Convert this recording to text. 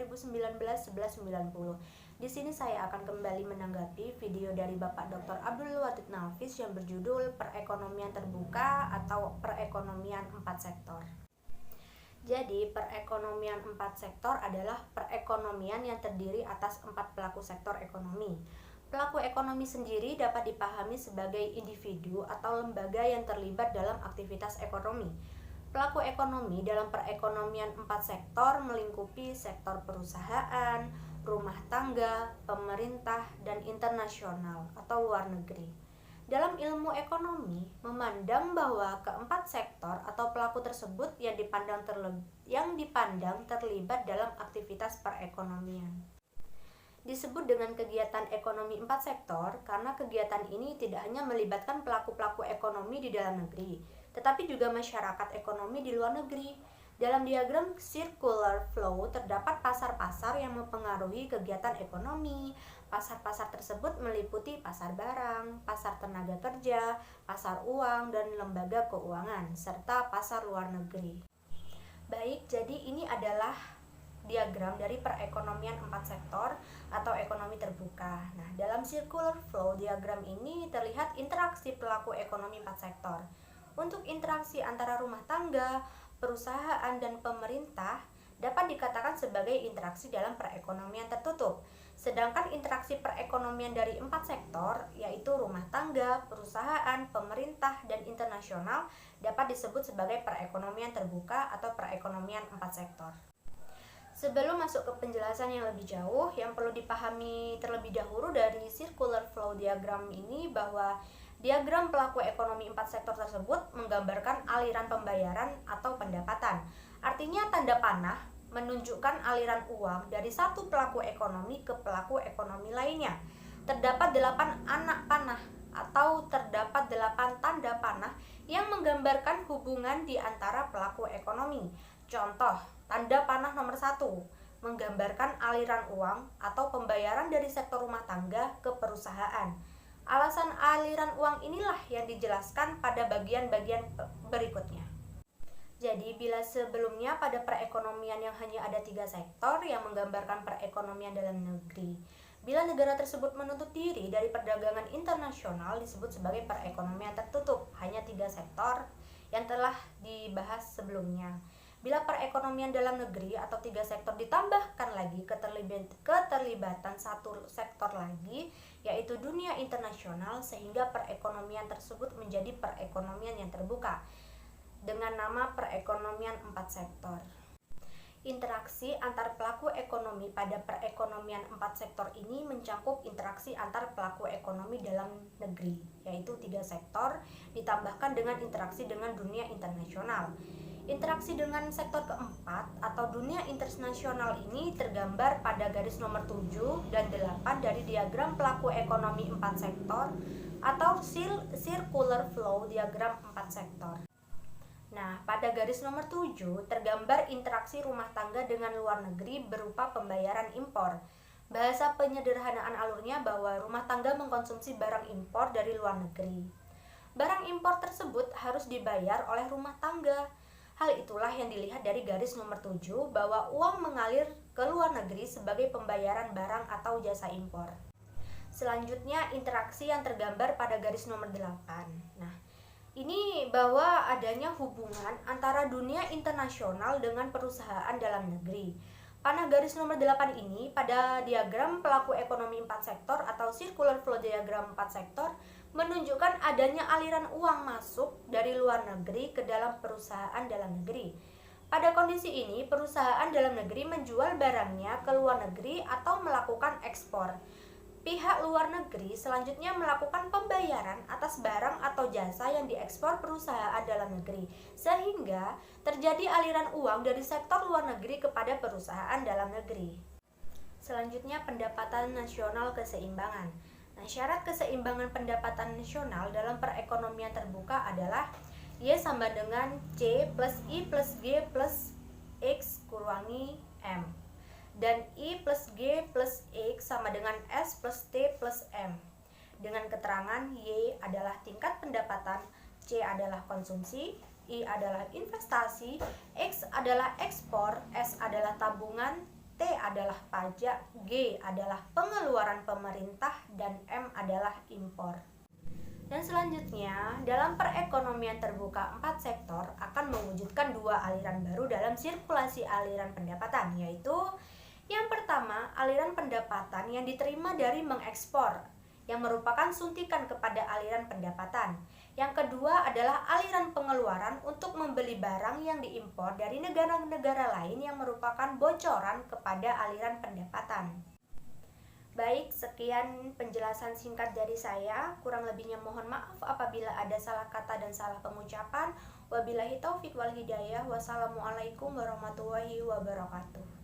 2019-1190. Di sini saya akan kembali menanggapi video dari Bapak Dr. Abdul Wadud Nafis yang berjudul Perekonomian Terbuka atau Perekonomian 4 Sektor. Jadi, perekonomian 4 sektor adalah perekonomian yang terdiri atas 4 pelaku sektor ekonomi. Pelaku ekonomi sendiri dapat dipahami sebagai individu atau lembaga yang terlibat dalam aktivitas ekonomi. Pelaku ekonomi dalam perekonomian 4 sektor melingkupi sektor perusahaan, rumah tangga, pemerintah, dan internasional atau luar negeri. Dalam ilmu ekonomi, memandang bahwa keempat sektor atau pelaku tersebut yang dipandang terlibat dalam aktivitas perekonomian. Disebut dengan kegiatan ekonomi 4 sektor karena kegiatan ini tidak hanya melibatkan pelaku-pelaku ekonomi di dalam negeri, tetapi juga masyarakat ekonomi di luar negeri. Dalam diagram circular flow terdapat pasar-pasar yang mempengaruhi kegiatan ekonomi. Pasar-pasar tersebut meliputi pasar barang, pasar tenaga kerja, pasar uang, dan lembaga keuangan, serta pasar luar negeri. Baik, jadi ini adalah diagram dari perekonomian 4 sektor atau ekonomi terbuka. Nah, dalam circular flow diagram ini terlihat interaksi pelaku ekonomi 4 sektor. Untuk interaksi antara rumah tangga, perusahaan, dan pemerintah dapat dikatakan sebagai interaksi dalam perekonomian tertutup. Sedangkan interaksi perekonomian dari 4 sektor, yaitu rumah tangga, perusahaan, pemerintah, dan internasional, dapat disebut sebagai perekonomian terbuka atau perekonomian 4 sektor. Sebelum masuk ke penjelasan yang lebih jauh, yang perlu dipahami terlebih dahulu dari circular flow diagram ini bahwa diagram pelaku ekonomi 4 sektor tersebut menggambarkan aliran pembayaran atau pendapatan. Artinya tanda panah menunjukkan aliran uang dari satu pelaku ekonomi ke pelaku ekonomi lainnya. Terdapat 8 anak panah atau terdapat 8 tanda panah yang menggambarkan hubungan di antara pelaku ekonomi. Contoh, tanda panah nomor 1 menggambarkan aliran uang atau pembayaran dari sektor rumah tangga ke perusahaan. Alasan aliran uang inilah yang dijelaskan pada bagian-bagian berikutnya. Jadi, bila sebelumnya pada perekonomian yang hanya ada 3 sektor yang menggambarkan perekonomian dalam negeri, bila negara tersebut menutup diri dari perdagangan internasional disebut sebagai perekonomian tertutup, hanya 3 sektor yang telah dibahas sebelumnya. Bila perekonomian dalam negeri atau 3 sektor ditambahkan lagi keterlibatan satu sektor lagi, yaitu dunia internasional, sehingga perekonomian tersebut menjadi perekonomian yang terbuka dengan nama perekonomian 4 sektor. Interaksi antar pelaku ekonomi pada perekonomian 4 sektor ini mencakup interaksi antar pelaku ekonomi dalam negeri, yaitu 3 sektor, ditambahkan dengan interaksi dengan dunia internasional. Interaksi dengan sektor keempat atau dunia internasional ini tergambar pada garis nomor 7 dan 8 dari diagram pelaku ekonomi 4 sektor atau circular flow diagram 4 sektor. Nah, pada garis nomor 7 tergambar interaksi rumah tangga dengan luar negeri berupa pembayaran impor. Bahasa penyederhanaan alurnya bahwa rumah tangga mengkonsumsi barang impor dari luar negeri. Barang impor tersebut harus dibayar oleh rumah tangga. Hal itulah yang dilihat dari garis nomor 7 bahwa uang mengalir ke luar negeri sebagai pembayaran barang atau jasa impor. Selanjutnya, interaksi yang tergambar pada garis nomor 8. Nah, ini bahwa adanya hubungan antara dunia internasional dengan perusahaan dalam negeri. Panah garis nomor 8 ini pada diagram pelaku ekonomi 4 sektor atau circular flow diagram 4 sektor menunjukkan adanya aliran uang masuk dari luar negeri ke dalam perusahaan dalam negeri. Pada kondisi ini, perusahaan dalam negeri menjual barangnya ke luar negeri atau melakukan ekspor. Pihak luar negeri selanjutnya melakukan pembayaran atas barang atau jasa yang diekspor perusahaan dalam negeri, sehingga terjadi aliran uang dari sektor luar negeri kepada perusahaan dalam negeri. Selanjutnya, pendapatan nasional keseimbangan. Nah, syarat keseimbangan pendapatan nasional dalam perekonomian terbuka adalah Y sama dengan C plus I plus G plus X kurangi M. Dan I plus G plus X sama dengan S plus T plus M. Dengan keterangan Y adalah tingkat pendapatan, C adalah konsumsi, I adalah investasi, X adalah ekspor, S adalah tabungan, T T adalah pajak, G adalah pengeluaran pemerintah, dan M adalah impor. Dan selanjutnya, dalam perekonomian terbuka 4 sektor akan mewujudkan 2 aliran baru dalam sirkulasi aliran pendapatan, yaitu yang pertama, aliran pendapatan yang diterima dari mengekspor, yang merupakan suntikan kepada aliran pendapatan. Yang kedua adalah aliran pengeluaran untuk membeli barang yang diimpor dari negara-negara lain yang merupakan bocoran kepada aliran pendapatan. Baik, sekian penjelasan singkat dari saya. Kurang lebihnya mohon maaf apabila ada salah kata dan salah pengucapan. Wabillahi taufik wal hidayah. Wassalamualaikum warahmatullahi wabarakatuh.